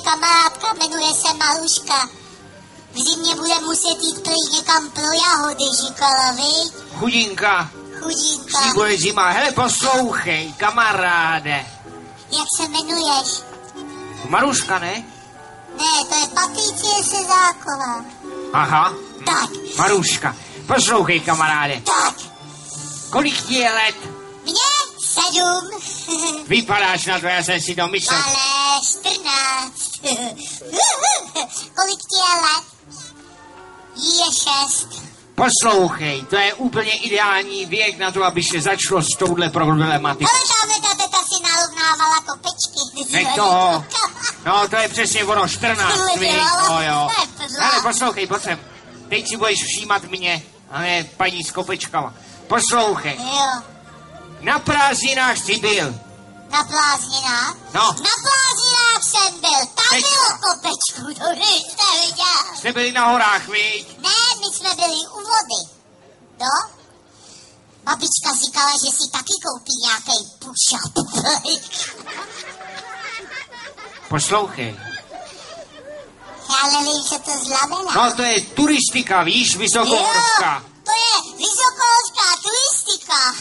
kamarádka, jmenuje se Maruška. V zimě bude muset jít prý někam pro jahody, říkala, viď? Chudinka. Chudinka. Když bude zima. Hele, poslouchej, kamaráde. Jak se jmenuješ? Maruška, ne? Ne, to je Patricie Sezáková. Aha. Tak. Maruška. Poslouchej, kamaráde. Tak. Kolik ti je let? Mně 7. Vypadáš na to, já jsem si to myslel. Ale 14. Kolik ti je let? Jí je 6. Poslouchej, to je úplně ideální věk na to, aby se začalo s touhle problematikou. Ale tamhle ta teta si narovnávala kopečky. Nech toho. No, to je přesně ono, 14, víš, no jo. Ale poslouchej, pojď sem. Teď si budeš všímat mě, a ne paní s kopečkama. Poslouchej. Jo. Na prázdninách jsi byl. Na prázdninách? No. Na prázdninách jsem byl. Tam Teď. bylo kopečku, to jste viděl. Jste byli na horách, viď? Ne, my jsme byli u vody. No? Babička říkala, že si taky koupí nějakej push-up. Poslouchej. Já nevím, co to znamená. No, to je turistika, víš, vysokohorská. Jo, to je vysokohorská turistika.